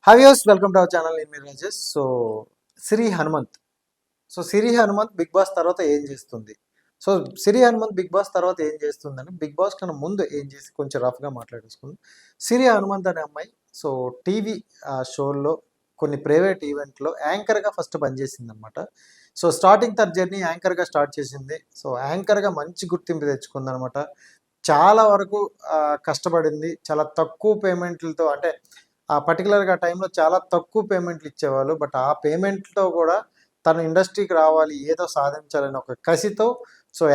Hi viewers, welcome to our channel. నేను మీ రాజేష్. సిరి హనుమంత్ సిరి Hanumanth big boss తర్వాత ఏం చేస్తుంది? సిరి హనుమంత్ బిగ్ బాస్ తర్వాత ఏం చేస్తుందని బిగ్ బాస్ కన్నా ముందు ఏం చేసి కొంచెం రఫ్గా మాట్లాడేసుకుంది. సిరి హనుమంత్ అనే అమ్మాయి టీవీ షోల్లో కొన్ని ప్రైవేట్ ఈవెంట్లో యాంకర్గా ఫస్ట్ పనిచేసింది అనమాట. స్టార్టింగ్ తన జర్నీ యాంకర్గా స్టార్ట్ చేసింది. యాంకర్గా మంచి గుర్తింపు తెచ్చుకుంది అనమాట. చాలా వరకు కష్టపడింది. చాలా తక్కువ పేమెంట్లతో, అంటే పర్టికులర్గా టైంలో చాలా తక్కువ పేమెంట్లు ఇచ్చేవాళ్ళు. బట్ ఆ పేమెంట్తో కూడా తను ఇండస్ట్రీకి రావాలి, ఏదో సాధించాలని ఒక కసితో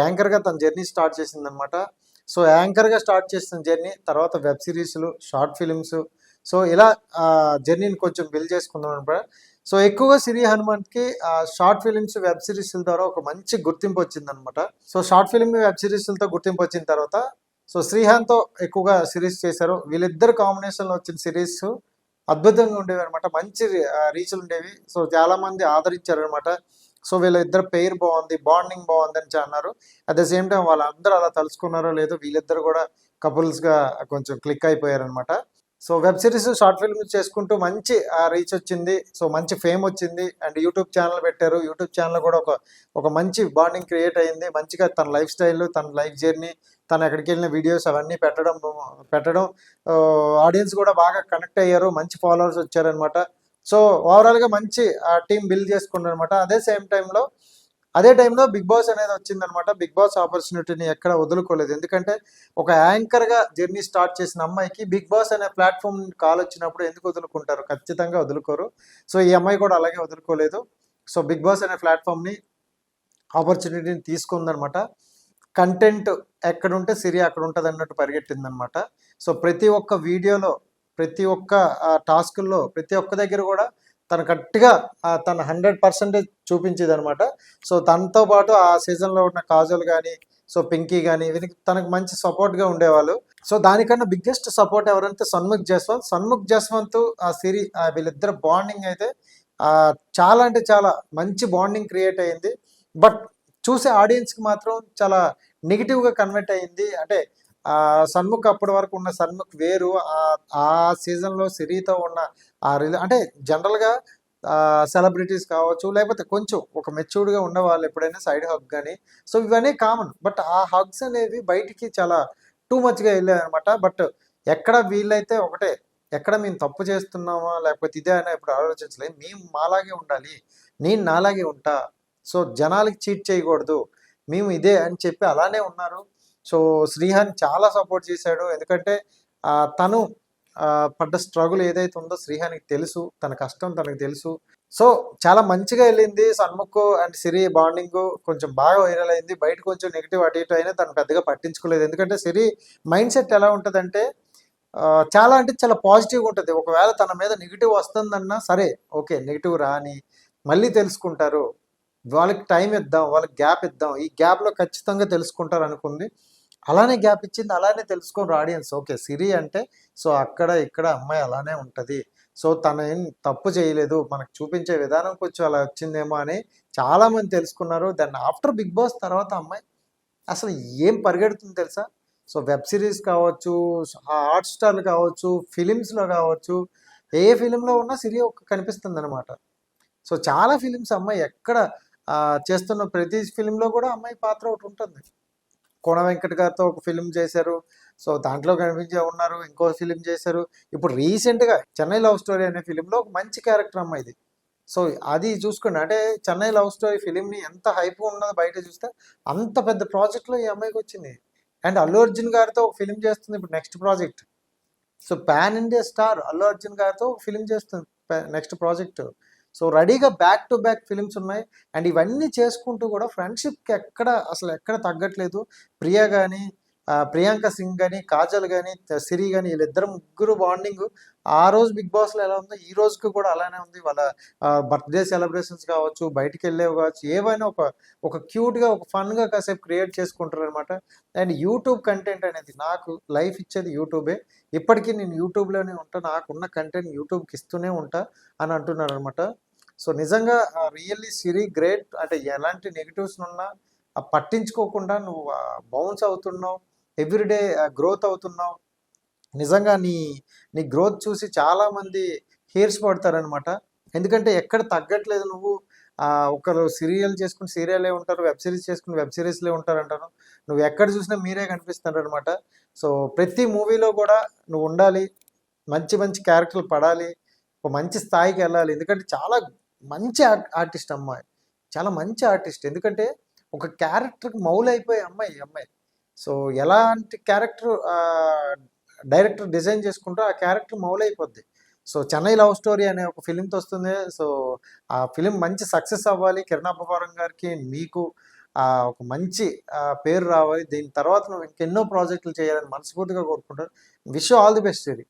యాంకర్గా తన జర్నీ స్టార్ట్ చేసిందనమాట. యాంకర్గా స్టార్ట్ చేసిన జర్నీ తర్వాత వెబ్ సిరీస్లు, షార్ట్ ఫిలిమ్స్, ఇలా జర్నీని కొంచెం బిల్డ్ చేసుకుందాం అనమాట. ఎక్కువగా సిరి హనుమంత్కి షార్ట్ ఫిలిమ్స్, వెబ్ సిరీస్ల ద్వారా ఒక మంచి గుర్తింపు వచ్చిందనమాట. షార్ట్ ఫిలిం, వెబ్ సిరీస్లతో గుర్తింపు వచ్చిన తర్వాత శ్రీహాన్తో ఎక్కువగా సిరీస్ చేశారు. వీళ్ళిద్దరు కాంబినేషన్లో వచ్చిన సిరీస్ అద్భుతంగా ఉండేవి అనమాట. మంచి రీచ్లు ఉండేవి. చాలా మంది ఆదరించారు అనమాట. వీళ్ళిద్దరు పేరు బాగుంది, బాండింగ్ బాగుంది అని అన్నారు. అట్ ద సేమ్ టైం వాళ్ళందరూ అలా తలుచుకున్నారో లేదో వీళ్ళిద్దరు కూడా కపుల్స్గా కొంచెం క్లిక్ అయిపోయారు అనమాట. వెబ్ సిరీస్, షార్ట్ ఫిల్మ్స్ చేసుకుంటూ మంచి రీచ్ వచ్చింది. మంచి ఫేమ్ వచ్చింది. అండ్ యూట్యూబ్ ఛానల్ పెట్టారు. యూట్యూబ్ ఛానల్ కూడా ఒక మంచి బాండింగ్ క్రియేట్ అయింది. మంచిగా తన లైఫ్ స్టైల్, తన లైఫ్ జర్నీ, తను ఎక్కడికి వెళ్ళిన వీడియోస్ అవన్నీ పెట్టడం ఆడియన్స్ కూడా బాగా కనెక్ట్ అయ్యారు. మంచి ఫాలోవర్స్ వచ్చారనమాట. ఓవరాల్గా మంచి టీం బిల్డ్ చేసుకున్నారు అనమాట. అదే టైంలో బిగ్ బాస్ అనేది వచ్చిందనమాట. బిగ్ బాస్ ఆపర్చునిటీని ఎక్కడ వదులుకోలేదు. ఎందుకంటే ఒక యాంకర్గా జర్నీ స్టార్ట్ చేసిన అమ్మాయికి బిగ్ బాస్ అనే ప్లాట్ఫామ్ కాల్ వచ్చినప్పుడు ఎందుకు వదులుకుంటారు? ఖచ్చితంగా వదులుకోరు. ఈ అమ్మాయి కూడా అలాగే వదులుకోలేదు. బిగ్ బాస్ అనే ప్లాట్ఫామ్ని, ఆపర్చునిటీని తీసుకుందనమాట. కంటెంట్ ఎక్కడుంటే సిరి అక్కడ ఉంటుంది అన్నట్టు పరిగెట్టిందనమాట. ప్రతి ఒక్క వీడియోలో, ప్రతి ఒక్క టాస్కుల్లో, ప్రతి ఒక్క దగ్గర కూడా తను గట్టిగా తన 100% చూపించేది అనమాట. తనతో పాటు ఆ సీజన్లో ఉన్న కాజల్ కానీ, పింకీ కానీ వీరికి తనకు మంచి సపోర్ట్గా ఉండేవాళ్ళు. దానికన్నా బిగ్గెస్ట్ సపోర్ట్ ఎవరంటే సన్ముఖ్ జస్వంత్, సిరి వీళ్ళిద్దరు బాండింగ్ అయితే చాలా అంటే చాలా మంచి బాండింగ్ క్రియేట్ అయింది. బట్ చూసే ఆడియన్స్కి మాత్రం చాలా నెగిటివ్గా కన్వర్ట్ అయింది. అంటే సన్ముఖ్ అప్పటి వరకు ఉన్న సన్ముఖ్ వేరు, ఆ సీజన్లో సిరితో ఉన్న అంటే జనరల్గా సెలబ్రిటీస్ కావచ్చు, లేకపోతే కొంచెం ఒక మెచ్యూర్డ్గా ఉన్న వాళ్ళు ఎప్పుడైనా సైడ్ హగ్ కానీ, ఇవన్నీ కామన్. బట్ ఆ హగ్స్ అనేవి బయటికి చాలా టూ మచ్గా వెళ్ళాయి అనమాట. బట్ ఎక్కడ వీళ్ళైతే ఒకటే, ఎక్కడ మేము తప్పు చేస్తున్నామా లేకపోతే ఇదే అయినా ఇప్పుడు ఆలోచించలేదు. మేము మాలాగే ఉండాలి, నేను నాలాగే ఉంటా, జనాలకి చీట్ చేయకూడదు, మేము ఇదే అని చెప్పి అలానే ఉన్నారు. శ్రీహాన్ చాలా సపోర్ట్ చేశాడు. ఎందుకంటే తను పడ్డ స్ట్రగుల్ ఏదైతే ఉందో శ్రీహానికి తెలుసు, తన కష్టం తనకు తెలుసు. చాలా మంచిగా వెళ్ళింది. సన్ముఖ్ అండ్ సిరి బాండింగ్ కొంచెం బాగా వైరల్ అయింది. బయట కొంచెం నెగిటివ్ అటు ఇటు అయినా తను పెద్దగా పట్టించుకోలేదు. ఎందుకంటే సిరి మైండ్ సెట్ ఎలా ఉంటుందంటే చాలా అంటే చాలా పాజిటివ్గా ఉంటుంది. ఒకవేళ తన మీద నెగిటివ్ వస్తుందన్నా సరే, ఓకే నెగిటివ్ రాని మళ్ళీ తెలుసుకుంటారు, వాళ్ళకి టైం ఇద్దాం, వాళ్ళకి గ్యాప్ ఇద్దాం, ఈ గ్యాప్లో ఖచ్చితంగా తెలుసుకుంటారు అనుకుంది. అలానే గ్యాప్ ఇచ్చింది, అలానే తెలుసుకోరు ఆడియన్స్. ఓకే సిరి అంటే అక్కడ ఇక్కడ అమ్మాయి అలానే ఉంటుంది, తను ఏం తప్పు చేయలేదు, మనకు చూపించే విధానం కొంచెం అలా వచ్చిందేమో అని చాలామంది తెలుసుకున్నారు. దాన్ని ఆఫ్టర్ బిగ్ బాస్ తర్వాత అమ్మాయి అసలు ఏం పరిగెడుతుంది తెలుసా? వెబ్ సిరీస్ కావచ్చు, హాట్స్టార్లు కావచ్చు, ఫిలిమ్స్లో కావచ్చు, ఏ ఫిలింలో ఉన్నా సిరి కనిపిస్తుంది అనమాట. చాలా ఫిలిమ్స్ అమ్మాయి ఎక్కడ చేస్తున్న ప్రతి ఫిలింలో కూడా అమ్మాయి పాత్ర ఒకటి ఉంటుంది. కోన వెంకట్ గారితో ఒక ఫిలిం చేశారు, దాంట్లో కనిపించే ఉన్నారు. ఇంకో ఫిలిం చేశారు. ఇప్పుడు రీసెంట్గా చెన్నై లవ్ స్టోరీ అనే ఫిలింలో ఒక మంచి క్యారెక్టర్ అమ్మాయిది. అది చూసుకోండి. అంటే చెన్నై లవ్ స్టోరీ ఫిలింని ఎంత హైప్ ఉన్నదో బయట చూస్తే అంత పెద్ద ప్రాజెక్ట్లో ఈ అమ్మాయికి వచ్చింది. అండ్ అల్లు అర్జున్ గారితో ఒక ఫిలిం చేస్తుంది ఇప్పుడు next project. Pan India star Allu Arjun గారితో ఫిలిం చేస్తుంది నెక్స్ట్ ప్రాజెక్ట్. రెడీగా బ్యాక్ టు బ్యాక్ ఫిలిమ్స్ ఉన్నాయి. అండ్ ఇవన్నీ చేసుకుంటూ కూడా ఫ్రెండ్షిప్కి ఎక్కడ తగ్గట్లేదు. ప్రియా కానీ, ప్రియాంక సింగ్ కానీ, కాజల్ కానీ, సిరి కానీ, వీళ్ళిద్దరు ముగ్గురు బాండింగ్ ఆ రోజు బిగ్ బాస్లో ఎలా ఉందో ఈ రోజుకి కూడా అలానే ఉంది. వాళ్ళ బర్త్డే సెలబ్రేషన్స్ కావచ్చు, బయటికి వెళ్ళేవి కావచ్చు, ఏవైనా ఒక క్యూట్గా, ఒక ఫన్గా కాసేపు క్రియేట్ చేసుకుంటారు అనమాట. అండ్ యూట్యూబ్ కంటెంట్ అనేది నాకు లైఫ్ ఇచ్చేది యూట్యూబే. ఇప్పటికీ నేను యూట్యూబ్లోనే ఉంటా, నాకున్న కంటెంట్ యూట్యూబ్కి ఇస్తూనే ఉంటా అని అంటున్నారు అనమాట. నిజంగా రియల్లీ సిరి గ్రేట్. అంటే ఎలాంటి నెగిటివ్స్ ఉన్నా పట్టించుకోకుండా నువ్వు బౌన్స్ అవుతున్నావు, ఎవ్రీడే గ్రోత్ అవుతున్నావు. నిజంగా నీ గ్రోత్ చూసి చాలామంది హెయిర్స్ పడతారనమాట. ఎందుకంటే ఎక్కడ తగ్గట్లేదు నువ్వు. ఒకరు సీరియల్ చేసుకుని సీరియలే ఉంటారు, వెబ్ సిరీస్ చేసుకుని వెబ్ సిరీస్‌లే ఉంటారంటారు. నువ్వు ఎక్కడ చూసినా మీరే కనిపిస్తున్నారనమాట. సో, ప్రతి మూవీలో కూడా నువ్వు ఉండాలి. మంచి మంచి క్యారెక్టర్‌లు పడాలి. ఒక మంచి స్థాయికెళ్ళాలి. ఎందుకంటే చాలా మంచి ఆర్టిస్ట్ అమ్మాయి. చాలా మంచి ఆర్టిస్ట్. ఎందుకంటే ఒక క్యారెక్టర్‌కి మౌలయిపోయే అమ్మాయి ఈ అమ్మాయి. సో, ఎలాంటి క్యారెక్టర్ డైరెక్టర్ డిజైన్ చేసుకుంటే ఆ క్యారెక్టర్ మౌలయిపోద్ది. సో, 'చెన్నై లవ్ స్టోరీ' అనే ఒక ఫిల్మ్‌తో వస్తుంది. సో, ఆ ఫిల్మ్ మంచి సక్సెస్ అవ్వాలి. కిరణ్ అబ్బవరం గారికి, మీకు ఒక మంచి పేరు రావాలి. దీని తర్వాత నువ్వు ఇంకెన్నో ప్రాజెక్టులు చేయాలని మనస్ఫూర్తిగా కోరుకుంటాను. Wish you all the best ఇది.